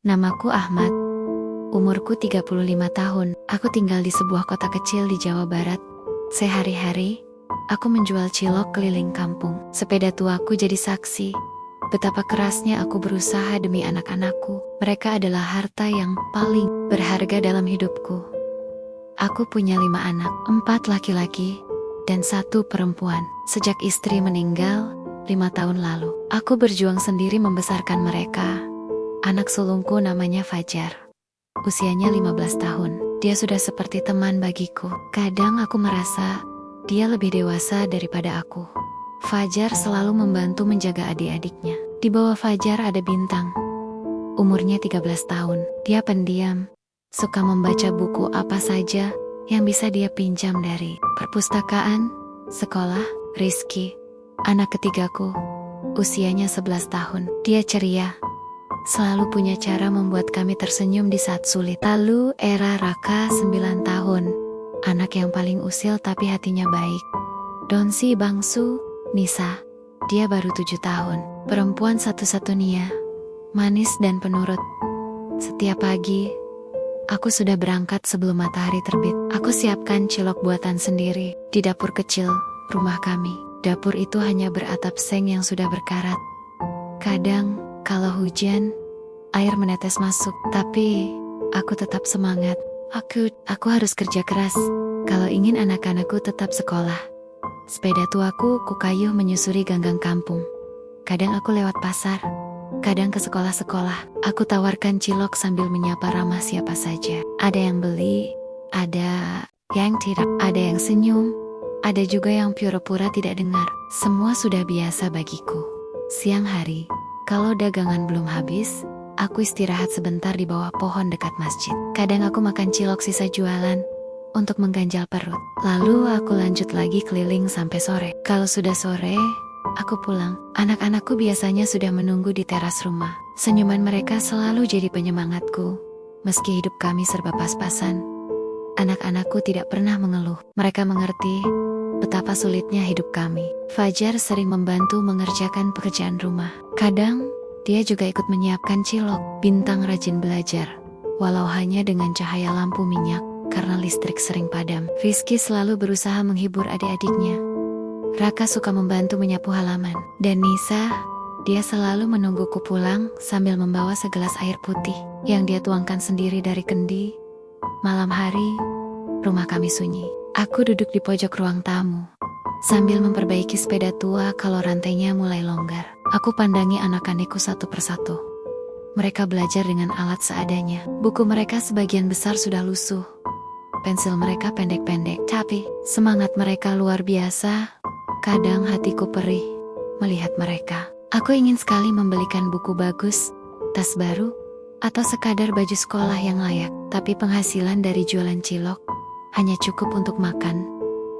Namaku Ahmad. Umurku 35 tahun. Aku tinggal di sebuah kota kecil di Jawa Barat. Sehari-hari, aku menjual cilok keliling kampung. Sepeda tuaku jadi saksi betapa kerasnya aku berusaha demi anak-anakku. Mereka adalah harta yang paling berharga dalam hidupku. Aku punya 5 anak, 4 laki-laki dan 1 perempuan. Sejak istri meninggal 5 tahun lalu, aku berjuang sendiri membesarkan mereka. Anak sulungku namanya Fajar. Usianya 15 tahun. Dia sudah seperti teman bagiku. Kadang aku merasa dia lebih dewasa daripada aku. Fajar selalu membantu menjaga adik-adiknya. Di bawah Fajar ada Bintang. Umurnya 13 tahun. Dia pendiam, suka membaca buku apa saja yang bisa dia pinjam dari perpustakaan, sekolah. Rizky, anak ketigaku, usianya 11 tahun. Dia ceria, selalu punya cara membuat kami tersenyum di saat sulit. Lalu Era Raka 9 tahun. Anak yang paling usil tapi hatinya baik. Donsi Bangsu, Nisa. Dia baru 7 tahun. Perempuan satu-satunya, manis dan penurut. Setiap pagi, aku sudah berangkat sebelum matahari terbit. Aku siapkan cilok buatan sendiri di dapur kecil rumah kami. Dapur itu hanya beratap seng yang sudah berkarat. Kadang, kalau hujan, air menetes masuk. Tapi, aku tetap semangat. Aku harus kerja keras kalau ingin anak-anakku tetap sekolah. Sepeda tuaku kukayuh menyusuri ganggang kampung. Kadang aku lewat pasar, kadang ke sekolah-sekolah. Aku tawarkan cilok sambil menyapa ramah siapa saja. Ada yang beli, ada yang tidak, ada yang senyum, ada juga yang pura-pura tidak dengar. Semua sudah biasa bagiku. Siang hari, kalau dagangan belum habis, aku istirahat sebentar di bawah pohon dekat masjid. Kadang aku makan cilok sisa jualan untuk mengganjal perut. Lalu aku lanjut lagi keliling sampai sore. Kalau sudah sore, aku pulang. Anak-anakku biasanya sudah menunggu di teras rumah. Senyuman mereka selalu jadi penyemangatku. Meski hidup kami serba pas-pasan, anak-anakku tidak pernah mengeluh. Mereka mengerti betapa sulitnya hidup kami. Fajar sering membantu mengerjakan pekerjaan rumah. Kadang, dia juga ikut menyiapkan cilok. Bintang rajin belajar, walau hanya dengan cahaya lampu minyak karena listrik sering padam. Rizky selalu berusaha menghibur adik-adiknya. Raka suka membantu menyapu halaman. Dan Nisa, dia selalu menungguku pulang sambil membawa segelas air putih yang dia tuangkan sendiri dari kendi. Malam hari, rumah kami sunyi. Aku duduk di pojok ruang tamu sambil memperbaiki sepeda tua kalau rantainya mulai longgar. Aku pandangi anak-anakku satu persatu. Mereka belajar dengan alat seadanya. Buku mereka sebagian besar sudah lusuh. Pensil mereka pendek-pendek, tapi semangat mereka luar biasa. Kadang hatiku perih melihat mereka. Aku ingin sekali membelikan buku bagus, tas baru, atau sekadar baju sekolah yang layak. Tapi penghasilan dari jualan cilok hanya cukup untuk makan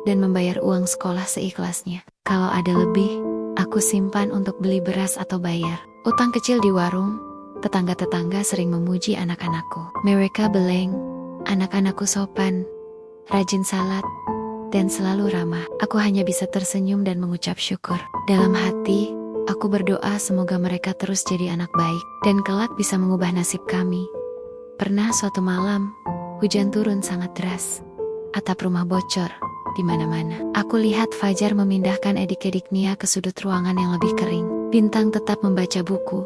dan membayar uang sekolah seikhlasnya. Kalau ada lebih, aku simpan untuk beli beras atau bayar utang kecil di warung. Tetangga-tetangga sering memuji anak-anakku. Mereka beleng, anak-anakku sopan, rajin salat, dan selalu ramah. Aku hanya bisa tersenyum dan mengucap syukur. Dalam hati, aku berdoa semoga mereka terus jadi anak baik dan kelak bisa mengubah nasib kami. Pernah suatu malam, hujan turun sangat deras. Atap rumah bocor di mana-mana. Aku lihat Fajar memindahkan adik-adiknya ke sudut ruangan yang lebih kering. Bintang tetap membaca buku,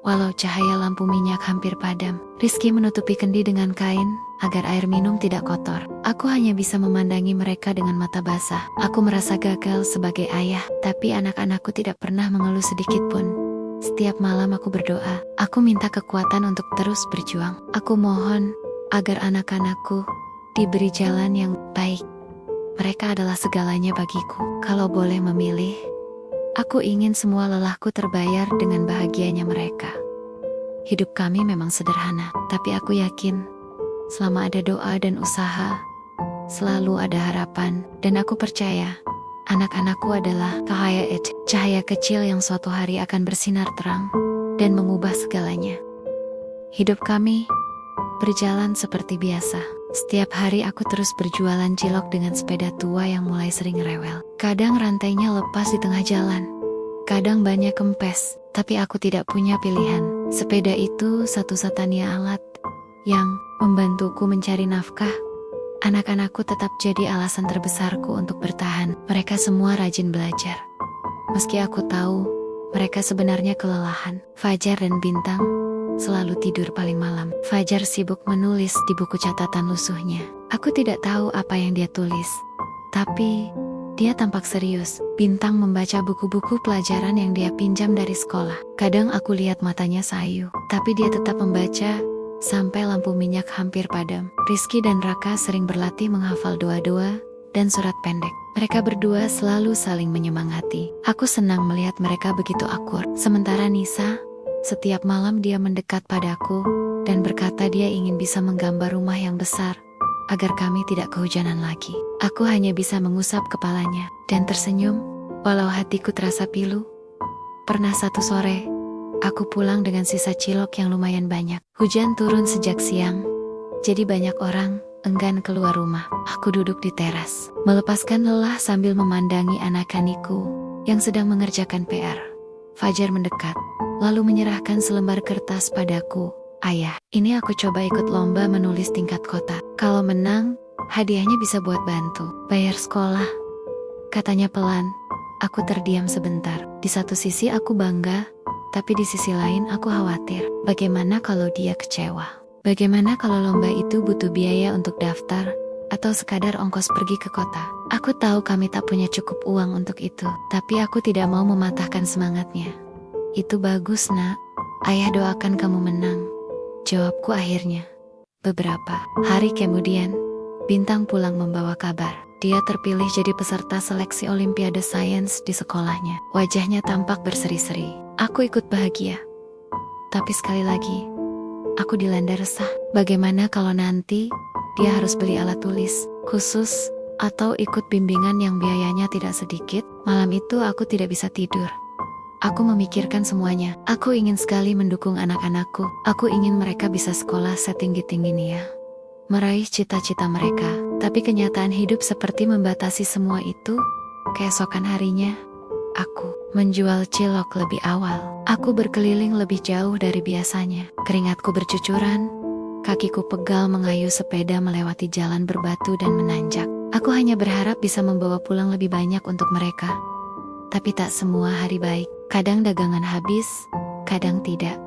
walau cahaya lampu minyak hampir padam. Rizky menutupi kendi dengan kain agar air minum tidak kotor. Aku hanya bisa memandangi mereka dengan mata basah. Aku merasa gagal sebagai ayah, tapi anak-anakku tidak pernah mengeluh sedikit pun. Setiap malam aku berdoa. Aku minta kekuatan untuk terus berjuang. Aku mohon agar anak-anakku diberi jalan yang baik. Mereka adalah segalanya bagiku. Kalau boleh memilih, aku ingin semua lelahku terbayar dengan bahagianya mereka. Hidup kami memang sederhana, tapi aku yakin selama ada doa dan usaha, selalu ada harapan. Dan aku percaya anak-anakku adalah cahaya kecil yang suatu hari akan bersinar terang dan mengubah segalanya. Hidup kami berjalan seperti biasa. Setiap hari aku terus berjualan cilok dengan sepeda tua yang mulai sering rewel. Kadang rantainya lepas di tengah jalan, kadang bannya kempes, tapi aku tidak punya pilihan. Sepeda itu satu-satunya alat yang membantuku mencari nafkah. Anak-anakku tetap jadi alasan terbesarku untuk bertahan. Mereka semua rajin belajar. Meski aku tahu mereka sebenarnya kelelahan. Fajar dan Bintang selalu tidur paling malam. Fajar sibuk menulis di buku catatan lusuhnya. Aku tidak tahu apa yang dia tulis, tapi dia tampak serius. Bintang membaca buku-buku pelajaran yang dia pinjam dari sekolah. Kadang aku lihat matanya sayu, tapi dia tetap membaca sampai lampu minyak hampir padam. Rizky dan Raka sering berlatih menghafal doa-doa dan surat pendek. Mereka berdua selalu saling menyemangati. Aku senang melihat mereka begitu akur. Sementara Nisa, setiap malam dia mendekat padaku dan berkata dia ingin bisa menggambar rumah yang besar agar kami tidak kehujanan lagi. Aku hanya bisa mengusap kepalanya dan tersenyum walau hatiku terasa pilu. Pernah satu sore, aku pulang dengan sisa cilok yang lumayan banyak. Hujan turun sejak siang, jadi banyak orang enggan keluar rumah. Aku duduk di teras, melepaskan lelah sambil memandangi anak-anakku yang sedang mengerjakan PR. Fajar mendekat, lalu menyerahkan selembar kertas padaku. Ayah, ini aku coba ikut lomba menulis tingkat kota. Kalau menang, hadiahnya bisa buat bantu bayar sekolah, katanya pelan. Aku terdiam sebentar. Di satu sisi aku bangga, tapi di sisi lain aku khawatir. Bagaimana kalau dia kecewa? Bagaimana kalau lomba itu butuh biaya untuk daftar atau sekadar ongkos pergi ke kota? Aku tahu kami tak punya cukup uang untuk itu, tapi aku tidak mau mematahkan semangatnya. Itu bagus, Nak. Ayah doakan kamu menang, jawabku akhirnya. Beberapa hari kemudian, Bintang pulang membawa kabar. Dia terpilih jadi peserta seleksi Olimpiade Sains di sekolahnya. Wajahnya tampak berseri-seri. Aku ikut bahagia. Tapi sekali lagi, aku dilanda resah. Bagaimana kalau nanti dia harus beli alat tulis khusus atau ikut bimbingan yang biayanya tidak sedikit? Malam itu aku tidak bisa tidur. Aku memikirkan semuanya. Aku ingin sekali mendukung anak-anakku. Aku ingin mereka bisa sekolah setinggi-tingginya, meraih cita-cita mereka. Tapi kenyataan hidup seperti membatasi semua itu. Keesokan harinya, aku menjual cilok lebih awal. Aku berkeliling lebih jauh dari biasanya. Keringatku bercucuran, kakiku pegal mengayuh sepeda melewati jalan berbatu dan menanjak. Aku hanya berharap bisa membawa pulang lebih banyak untuk mereka. Tapi tak semua hari baik. Kadang dagangan habis, kadang tidak.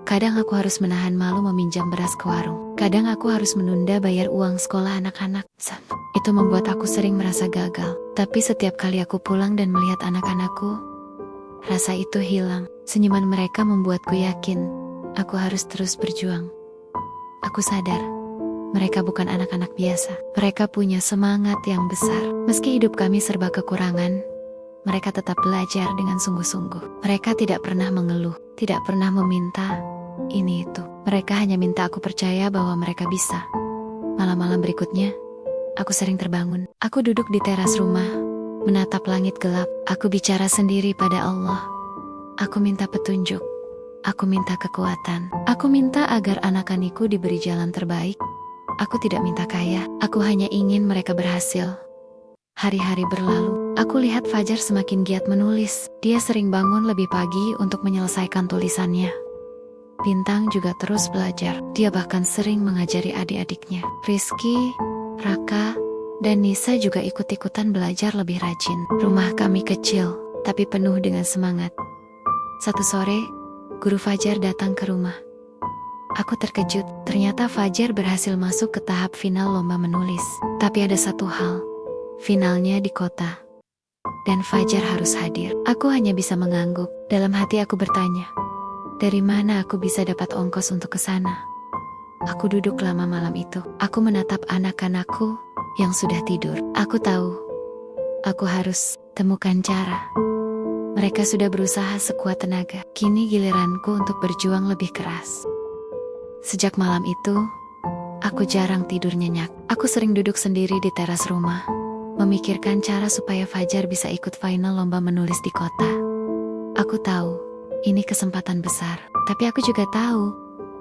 Kadang aku harus menahan malu meminjam beras ke warung. Kadang aku harus menunda bayar uang sekolah anak-anak. Itu membuat aku sering merasa gagal. Tapi setiap kali aku pulang dan melihat anak-anakku, rasa itu hilang. Senyuman mereka membuatku yakin aku harus terus berjuang. Aku sadar mereka bukan anak-anak biasa. Mereka punya semangat yang besar. Meski hidup kami serba kekurangan, mereka tetap belajar dengan sungguh-sungguh. Mereka tidak pernah mengeluh, tidak pernah meminta ini itu. Mereka hanya minta aku percaya bahwa mereka bisa. Malam-malam berikutnya, aku sering terbangun. Aku duduk di teras rumah, menatap langit gelap. Aku bicara sendiri pada Allah. Aku minta petunjuk. Aku minta kekuatan. Aku minta agar anak-anakku diberi jalan terbaik. Aku tidak minta kaya. Aku hanya ingin mereka berhasil. Hari-hari berlalu. Aku lihat Fajar semakin giat menulis. Dia sering bangun lebih pagi untuk menyelesaikan tulisannya. Bintang juga terus belajar. Dia bahkan sering mengajari adik-adiknya. Rizky, Raka, dan Nisa juga ikut-ikutan belajar lebih rajin. Rumah kami kecil, tapi penuh dengan semangat. Satu sore, guru Fajar datang ke rumah. Aku terkejut. Ternyata Fajar berhasil masuk ke tahap final lomba menulis. Tapi ada satu hal. Finalnya di kota, dan Fajar harus hadir. Aku hanya bisa mengangguk. Dalam hati aku bertanya, dari mana aku bisa dapat ongkos untuk ke sana? Aku duduk lama malam itu. Aku menatap anak-anakku yang sudah tidur. Aku tahu, aku harus temukan cara. Mereka sudah berusaha sekuat tenaga. Kini giliranku untuk berjuang lebih keras. Sejak malam itu, aku jarang tidur nyenyak. Aku sering duduk sendiri di teras rumah, memikirkan cara supaya Fajar bisa ikut final lomba menulis di kota. Aku tahu, ini kesempatan besar. Tapi aku juga tahu,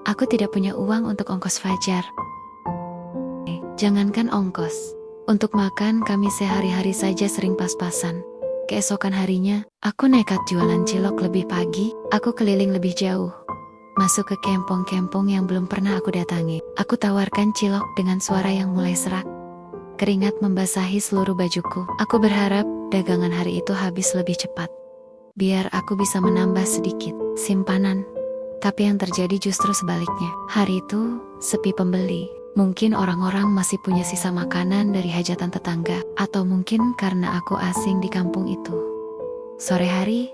aku tidak punya uang untuk ongkos Fajar. Jangankan ongkos, untuk makan kami sehari-hari saja sering pas-pasan. Keesokan harinya, aku nekat jualan cilok lebih pagi. Aku keliling lebih jauh, masuk ke kampung-kampung yang belum pernah aku datangi. Aku tawarkan cilok dengan suara yang mulai serak. Keringat membasahi seluruh bajuku. Aku berharap dagangan hari itu habis lebih cepat, biar aku bisa menambah sedikit simpanan. Tapi yang terjadi justru sebaliknya. Hari itu sepi pembeli. Mungkin orang-orang masih punya sisa makanan dari hajatan tetangga, atau mungkin karena aku asing di kampung itu. Sore hari,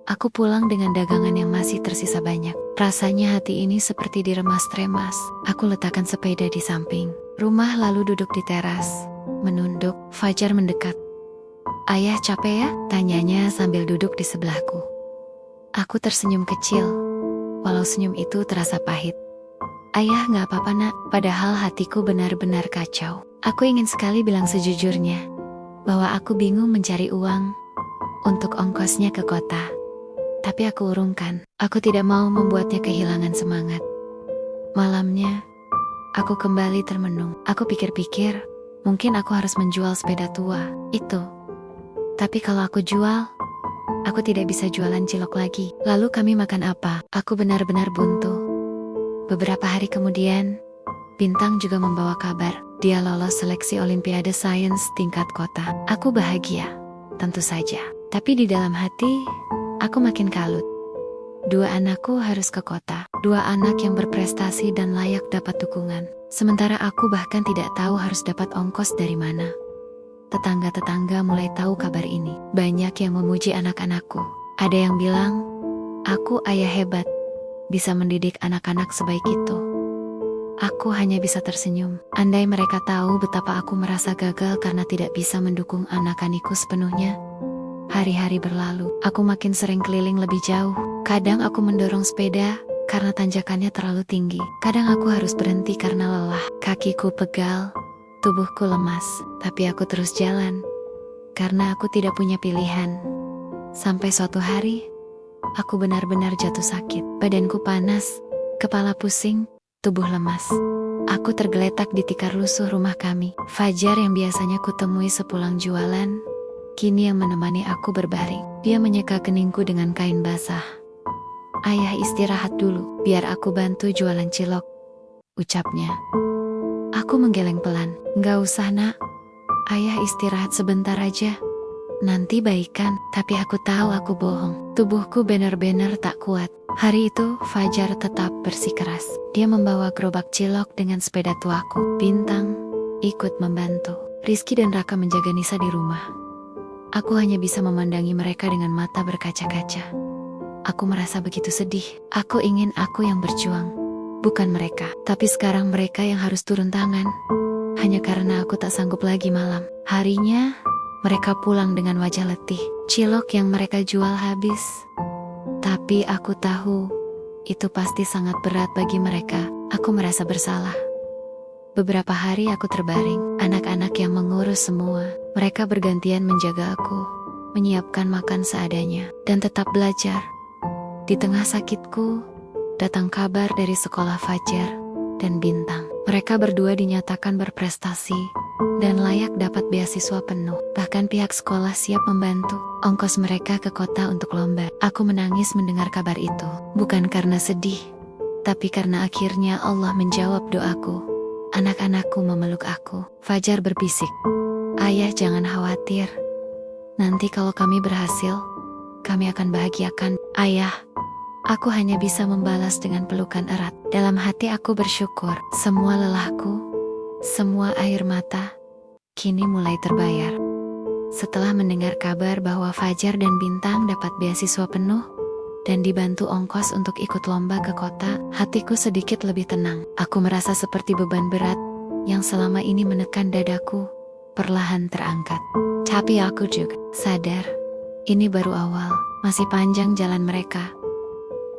aku pulang dengan dagangan yang masih tersisa banyak. Rasanya hati ini seperti diremas-remas. Aku letakkan sepeda di samping rumah lalu duduk di teras, menunduk. Fajar mendekat. "Ayah capek ya?" tanyanya sambil duduk di sebelahku. Aku tersenyum kecil, walau senyum itu terasa pahit. "Ayah, gak apa-apa nak." Padahal hatiku benar-benar kacau. Aku ingin sekali bilang sejujurnya, bahwa aku bingung mencari uang untuk ongkosnya ke kota. Tapi aku urungkan. Aku tidak mau membuatnya kehilangan semangat. Malamnya, aku kembali termenung. Aku pikir-pikir, mungkin aku harus menjual sepeda tua itu. Tapi kalau aku jual, aku tidak bisa jualan cilok lagi. Lalu kami makan apa? Aku benar-benar buntu. Beberapa hari kemudian, Bintang juga membawa kabar. Dia lolos seleksi Olimpiade Sains tingkat kota. Aku bahagia, tentu saja. Tapi di dalam hati, aku makin kalut. 2 anakku harus ke kota. 2 anak yang berprestasi dan layak dapat dukungan. Sementara aku bahkan tidak tahu harus dapat ongkos dari mana. Tetangga-tetangga mulai tahu kabar ini. Banyak yang memuji anak-anakku. Ada yang bilang, aku ayah hebat, bisa mendidik anak-anak sebaik itu. Aku hanya bisa tersenyum. Andai mereka tahu betapa aku merasa gagal karena tidak bisa mendukung anak-anakku sepenuhnya. Hari-hari berlalu, aku makin sering keliling lebih jauh. Kadang aku mendorong sepeda karena tanjakannya terlalu tinggi. Kadang aku harus berhenti karena lelah. Kakiku pegal, tubuhku lemas. Tapi aku terus jalan, karena aku tidak punya pilihan. Sampai suatu hari, aku benar-benar jatuh sakit. Badanku panas, kepala pusing, tubuh lemas. Aku tergeletak di tikar lusuh rumah kami. Fajar yang biasanya kutemui sepulang jualan, kini yang menemani aku berbaring. Dia menyeka keningku dengan kain basah. "Ayah istirahat dulu, biar aku bantu jualan cilok," ucapnya. Aku menggeleng pelan. "Nggak usah nak, ayah istirahat sebentar aja. Nanti baikan." Tapi aku tahu aku bohong. Tubuhku benar-benar tak kuat. Hari itu, Fajar tetap bersikeras. Dia membawa gerobak cilok dengan sepeda tuaku. Bintang ikut membantu. Rizky dan Raka menjaga Nisa di rumah. Aku hanya bisa memandangi mereka dengan mata berkaca-kaca. Aku merasa begitu sedih. Aku ingin aku yang berjuang, bukan mereka. Tapi sekarang mereka yang harus turun tangan. Hanya karena aku tak sanggup lagi malam. Harinya, mereka pulang dengan wajah letih. Cilok yang mereka jual habis. Tapi aku tahu, itu pasti sangat berat bagi mereka. Aku merasa bersalah. Beberapa hari aku terbaring. Anak-anak yang mengurus semua. Mereka bergantian menjaga aku, menyiapkan makan seadanya, dan tetap belajar. Di tengah sakitku, datang kabar dari sekolah Fajar dan Bintang. Mereka berdua dinyatakan berprestasi dan layak dapat beasiswa penuh. Bahkan pihak sekolah siap membantu ongkos mereka ke kota untuk lomba. Aku menangis mendengar kabar itu. Bukan karena sedih, tapi karena akhirnya Allah menjawab doaku. Anak-anakku memeluk aku. Fajar berbisik, "Ayah jangan khawatir. Nanti kalau kami berhasil, kami akan bahagiakan ayah." Aku hanya bisa membalas dengan pelukan erat. Dalam hati aku bersyukur. Semua lelahku, semua air mata, kini mulai terbayar. Setelah mendengar kabar bahwa Fajar dan Bintang dapat beasiswa penuh dan dibantu ongkos untuk ikut lomba ke kota, hatiku sedikit lebih tenang. Aku merasa seperti beban berat yang selama ini menekan dadaku perlahan terangkat. Tapi aku juga sadar, ini baru awal, masih panjang jalan mereka.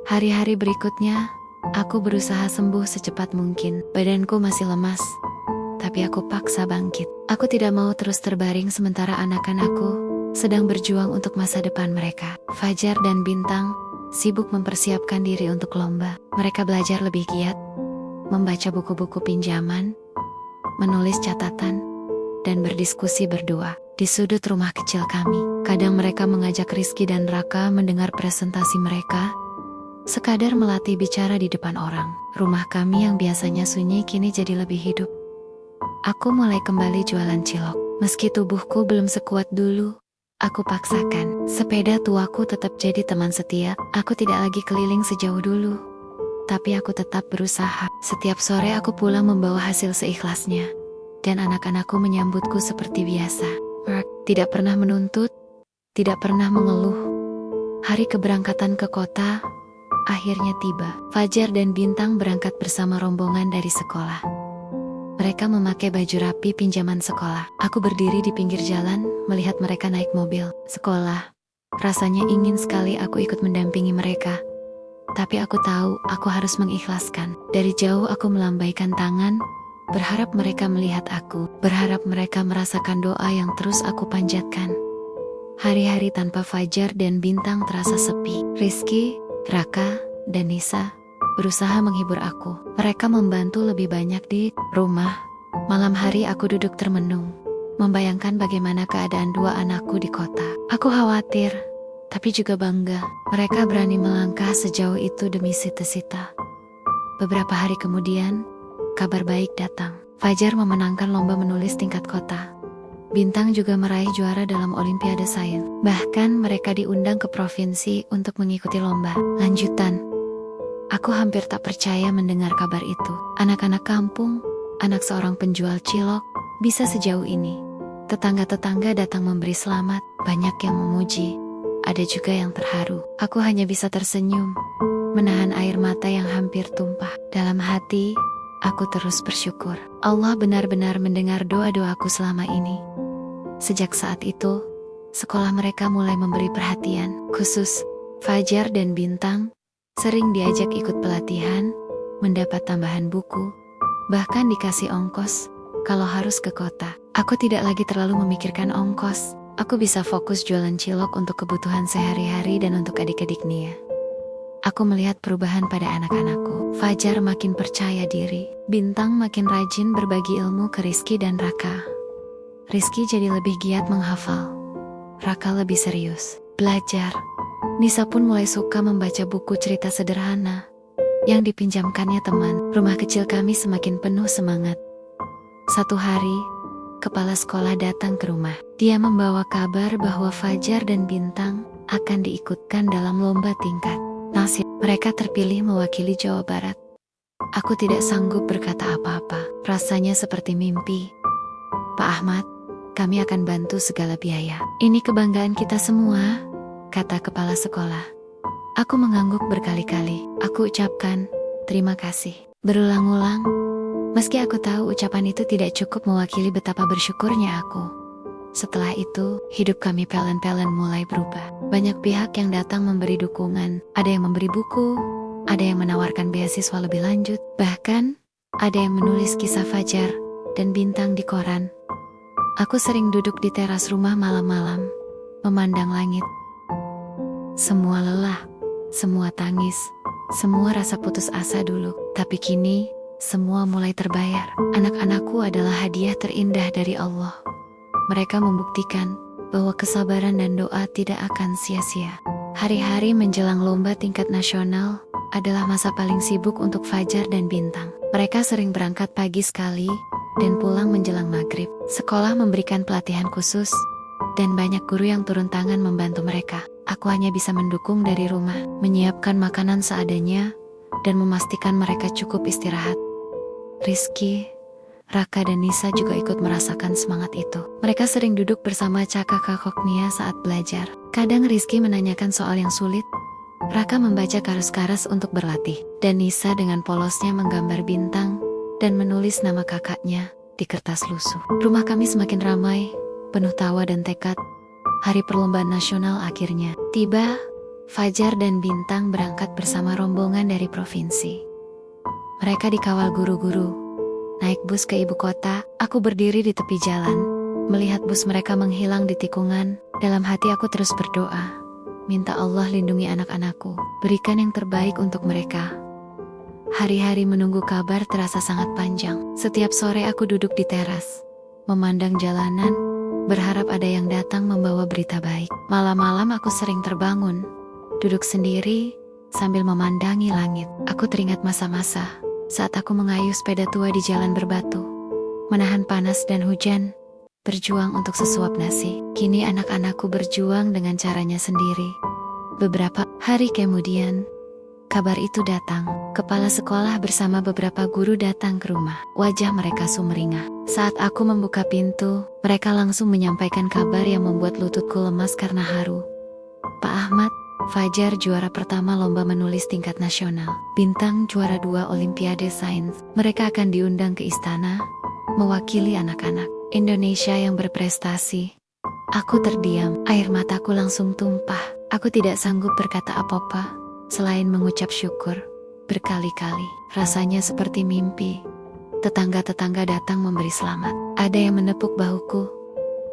Hari-hari berikutnya, aku berusaha sembuh secepat mungkin. Badanku masih lemas, tapi aku paksa bangkit. Aku tidak mau terus terbaring sementara anak-anakku sedang berjuang untuk masa depan mereka. Fajar dan Bintang sibuk mempersiapkan diri untuk lomba. Mereka belajar lebih giat, membaca buku-buku pinjaman, menulis catatan, dan berdiskusi berdua di sudut rumah kecil kami. Kadang mereka mengajak Rizky dan Raka mendengar presentasi mereka, sekadar melatih bicara di depan orang. Rumah kami yang biasanya sunyi kini jadi lebih hidup. Aku mulai kembali jualan cilok. Meski tubuhku belum sekuat dulu, aku paksakan. Sepeda tuaku tetap jadi teman setia. Aku tidak lagi keliling sejauh dulu, tapi aku tetap berusaha. Setiap sore aku pulang membawa hasil seikhlasnya, dan anak-anakku menyambutku seperti biasa. Tidak pernah menuntut, tidak pernah mengeluh. Hari keberangkatan ke kota akhirnya tiba. Fajar dan Bintang berangkat bersama rombongan dari sekolah. Mereka memakai baju rapi pinjaman sekolah. Aku berdiri di pinggir jalan, melihat mereka naik mobil sekolah. Rasanya ingin sekali aku ikut mendampingi mereka. Tapi aku tahu aku harus mengikhlaskan. Dari jauh aku melambaikan tangan, berharap mereka melihat aku, berharap mereka merasakan doa yang terus aku panjatkan. Hari-hari tanpa Fajar dan Bintang terasa sepi. Rizky, Raka, dan Nisa berusaha menghibur aku. Mereka membantu lebih banyak di rumah. Malam hari aku duduk termenung, membayangkan bagaimana keadaan dua anakku di kota. Aku khawatir, tapi juga bangga. Mereka berani melangkah sejauh itu demi cita-cita. Beberapa hari kemudian, kabar baik datang. Fajar memenangkan lomba menulis tingkat kota. Bintang juga meraih juara dalam Olimpiade Sains. Bahkan mereka diundang ke provinsi untuk mengikuti lomba lanjutan. Aku hampir tak percaya mendengar kabar itu. Anak-anak kampung, anak seorang penjual cilok, bisa sejauh ini. Tetangga-tetangga datang memberi selamat, banyak yang memuji, ada juga yang terharu. Aku hanya bisa tersenyum, menahan air mata yang hampir tumpah. Dalam hati, aku terus bersyukur. Allah benar-benar mendengar doa-doaku selama ini. Sejak saat itu, sekolah mereka mulai memberi perhatian khusus. Fajar dan Bintang sering diajak ikut pelatihan, mendapat tambahan buku, bahkan dikasih ongkos kalau harus ke kota. Aku tidak lagi terlalu memikirkan ongkos. Aku bisa fokus jualan cilok untuk kebutuhan sehari-hari dan untuk adik-adik Nia. Aku melihat perubahan pada anak-anakku. Fajar makin percaya diri, Bintang makin rajin berbagi ilmu ke Rizky dan Raka. Rizky jadi lebih giat menghafal, Raka lebih serius belajar. Nisa pun mulai suka membaca buku cerita sederhana yang dipinjamkannya teman. Rumah kecil kami semakin penuh semangat. Satu hari, kepala sekolah datang ke rumah. Dia membawa kabar bahwa Fajar dan Bintang akan diikutkan dalam lomba tingkat nasional. Mereka terpilih mewakili Jawa Barat. Aku tidak sanggup berkata apa-apa. Rasanya seperti mimpi. Pak Ahmad, kami akan bantu segala biaya. Ini kebanggaan kita semua, kata kepala sekolah. Aku mengangguk berkali-kali. Aku ucapkan, terima kasih. Berulang-ulang, meski aku tahu ucapan itu tidak cukup mewakili betapa bersyukurnya aku. Setelah itu, hidup kami pelan-pelan mulai berubah. Banyak pihak yang datang memberi dukungan. Ada yang memberi buku, ada yang menawarkan beasiswa lebih lanjut. Bahkan, ada yang menulis kisah Fajar dan Bintang di koran. Aku sering duduk di teras rumah malam-malam, memandang langit. Semua lelah, semua tangis, semua rasa putus asa dulu. Tapi kini, semua mulai terbayar. Anak-anakku adalah hadiah terindah dari Allah. Mereka membuktikan bahwa kesabaran dan doa tidak akan sia-sia. Hari-hari menjelang lomba tingkat nasional adalah masa paling sibuk untuk Fajar dan Bintang. Mereka sering berangkat pagi sekali dan pulang menjelang maghrib. Sekolah memberikan pelatihan khusus, dan banyak guru yang turun tangan membantu mereka. Aku hanya bisa mendukung dari rumah, menyiapkan makanan seadanya, dan memastikan mereka cukup istirahat. Rizky, Raka, dan Nisa juga ikut merasakan semangat itu. Mereka sering duduk bersama kakak Nia saat belajar. Kadang Rizky menanyakan soal yang sulit, Raka membaca karas-karas untuk berlatih, dan Nisa dengan polosnya menggambar bintang dan menulis nama kakaknya di kertas lusuh. Rumah kami semakin ramai, penuh tawa dan tekad. Hari perlombaan nasional akhirnya tiba. Fajar dan Bintang berangkat bersama rombongan dari provinsi. Mereka dikawal guru-guru, naik bus ke ibu kota. Aku berdiri di tepi jalan, melihat bus mereka menghilang di tikungan. Dalam hati aku terus berdoa, minta Allah lindungi anak-anakku, berikan yang terbaik untuk mereka. Hari-hari menunggu kabar terasa sangat panjang. Setiap sore aku duduk di teras, memandang jalanan, berharap ada yang datang membawa berita baik. Malam-malam aku sering terbangun, duduk sendiri, sambil memandangi langit. Aku teringat masa-masa saat aku mengayuh sepeda tua di jalan berbatu, menahan panas dan hujan, berjuang untuk sesuap nasi. Kini anak-anakku berjuang dengan caranya sendiri. Beberapa hari kemudian, kabar itu datang. Kepala sekolah bersama beberapa guru datang ke rumah. Wajah mereka sumringah. Saat aku membuka pintu, mereka langsung menyampaikan kabar yang membuat lututku lemas karena haru. Pak Ahmad, Fajar juara pertama lomba menulis tingkat nasional. Bintang juara 2 Olimpiade Sains. Mereka akan diundang ke istana, mewakili anak-anak Indonesia yang berprestasi. Aku terdiam, air mataku langsung tumpah. Aku tidak sanggup berkata apa-apa selain mengucap syukur. Berkali-kali, rasanya seperti mimpi. Tetangga-tetangga datang memberi selamat. Ada yang menepuk bahuku,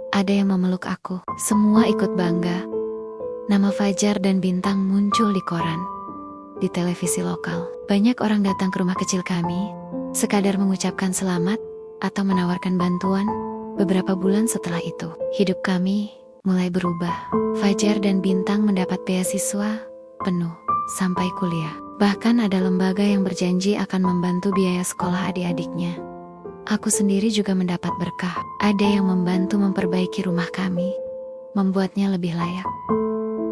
ada yang memeluk aku. Semua ikut bangga. Nama Fajar dan Bintang muncul di koran, di televisi lokal. Banyak orang datang ke rumah kecil kami, sekadar mengucapkan selamat atau menawarkan bantuan. Beberapa bulan setelah itu, hidup kami mulai berubah. Fajar dan Bintang mendapat beasiswa penuh sampai kuliah. Bahkan ada lembaga yang berjanji akan membantu biaya sekolah adik-adiknya. Aku sendiri juga mendapat berkah. Ada yang membantu memperbaiki rumah kami, membuatnya lebih layak.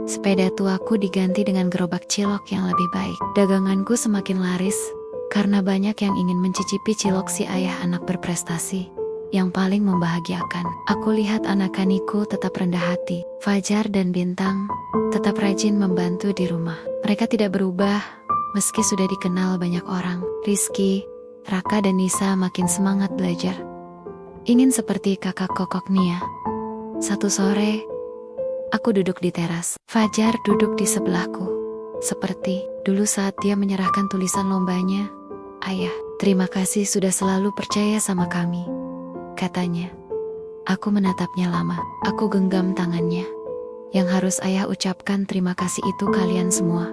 Sepeda tuaku diganti dengan gerobak cilok yang lebih baik. Daganganku semakin laris karena banyak yang ingin mencicipi cilok si ayah anak berprestasi. Yang paling membahagiakan, aku lihat anak-anakku tetap rendah hati. Fajar dan Bintang tetap rajin membantu di rumah. Mereka tidak berubah meski sudah dikenal banyak orang. Rizky, Raka dan Nisa makin semangat belajar. Ingin seperti kakak kokok Nia. Satu sore, aku duduk di teras. Fajar duduk di sebelahku. Seperti dulu saat dia menyerahkan tulisan lombanya. Ayah, terima kasih sudah selalu percaya sama kami, katanya. Aku menatapnya lama. Aku genggam tangannya. Yang harus ayah ucapkan terima kasih itu kalian semua.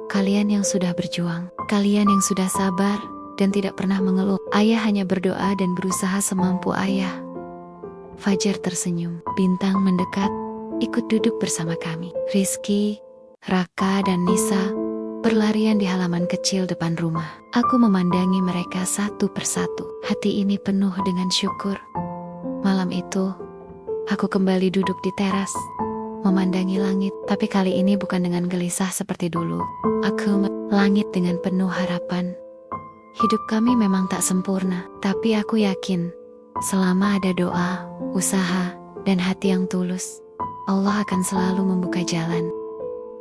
Kalian yang sudah berjuang. Kalian yang sudah sabar dan tidak pernah mengeluh. Ayah hanya berdoa dan berusaha semampu ayah. Fajar tersenyum. Bintang mendekat, ikut duduk bersama kami. Rizky, Raka dan Nisa berlarian di halaman kecil depan rumah. Aku memandangi mereka satu persatu. Hati ini penuh dengan syukur. Malam itu, aku kembali duduk di teras, memandangi langit, tapi kali ini bukan dengan gelisah seperti dulu. Aku langit dengan penuh harapan. Hidup kami memang tak sempurna, tapi aku yakin, selama ada doa, usaha, dan hati yang tulus, Allah akan selalu membuka jalan.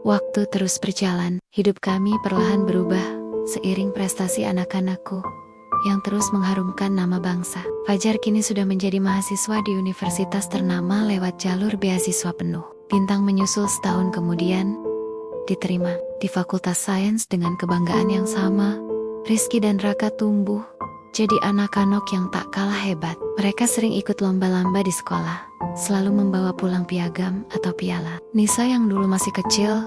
Waktu terus berjalan, hidup kami perlahan berubah, seiring prestasi anak-anakku yang terus mengharumkan nama bangsa. Fajar kini sudah menjadi mahasiswa di universitas ternama lewat jalur beasiswa penuh. Bintang menyusul setahun kemudian, diterima di Fakultas Sains dengan kebanggaan yang sama. Rizky dan Raka tumbuh jadi anak-anak yang tak kalah hebat. Mereka sering ikut lomba-lomba di sekolah, selalu membawa pulang piagam atau piala. Nisa yang dulu masih kecil,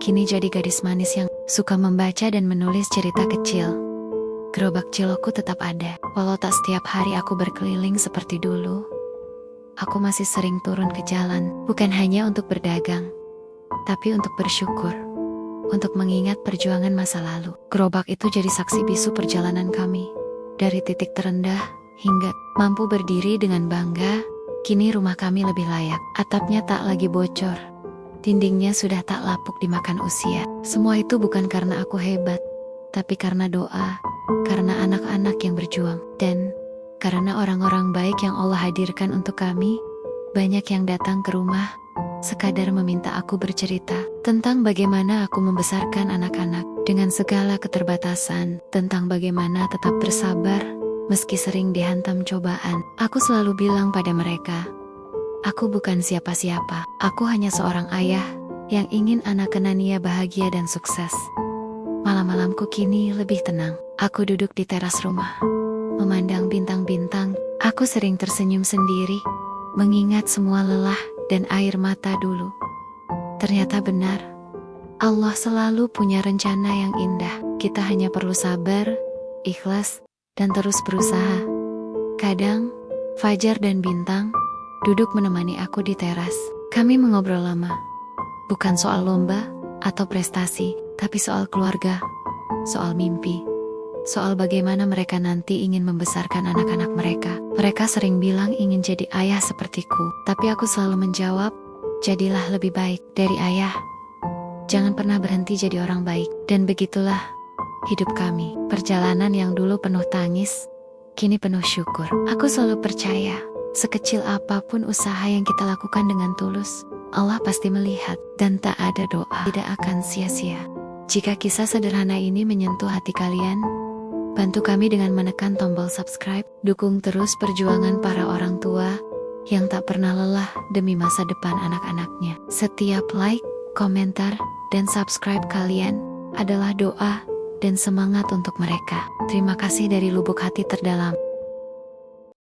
kini jadi gadis manis yang suka membaca dan menulis cerita kecil. Gerobak cilokku tetap ada, walau tak setiap hari aku berkeliling seperti dulu. Aku masih sering turun ke jalan, bukan hanya untuk berdagang, tapi untuk bersyukur, untuk mengingat perjuangan masa lalu. Gerobak itu jadi saksi bisu perjalanan kami. Dari titik terendah hingga mampu berdiri dengan bangga, kini rumah kami lebih layak. Atapnya tak lagi bocor, dindingnya sudah tak lapuk dimakan usia. Semua itu bukan karena aku hebat, tapi karena doa, karena anak-anak yang berjuang, dan karena orang-orang baik yang Allah hadirkan untuk kami. Banyak yang datang ke rumah, sekadar meminta aku bercerita tentang bagaimana aku membesarkan anak-anak dengan segala keterbatasan, tentang bagaimana tetap bersabar meski sering dihantam cobaan. Aku selalu bilang pada mereka, aku bukan siapa-siapa, aku hanya seorang ayah yang ingin anak-anak Nia bahagia dan sukses. Malam-malamku kini lebih tenang. Aku duduk di teras rumah, memandang bintang-bintang. Aku sering tersenyum sendiri, mengingat semua lelah dan air mata dulu. Ternyata benar, Allah selalu punya rencana yang indah. Kita hanya perlu sabar, ikhlas, dan terus berusaha. Kadang, Fajar dan Bintang duduk menemani aku di teras. Kami mengobrol lama, bukan soal lomba atau prestasi, tapi soal keluarga, soal mimpi, soal bagaimana mereka nanti ingin membesarkan anak-anak mereka. Mereka sering bilang ingin jadi ayah sepertiku, tapi aku selalu menjawab, jadilah lebih baik dari ayah. Jangan pernah berhenti jadi orang baik. Dan begitulah hidup kami. Perjalanan yang dulu penuh tangis, kini penuh syukur. Aku selalu percaya, sekecil apapun usaha yang kita lakukan dengan tulus, Allah pasti melihat, dan tak ada doa tidak akan sia-sia. Jika kisah sederhana ini menyentuh hati kalian, bantu kami dengan menekan tombol subscribe. Dukung terus perjuangan para orang tua yang tak pernah lelah demi masa depan anak-anaknya. Setiap like, komentar, dan subscribe kalian adalah doa dan semangat untuk mereka. Terima kasih dari lubuk hati terdalam.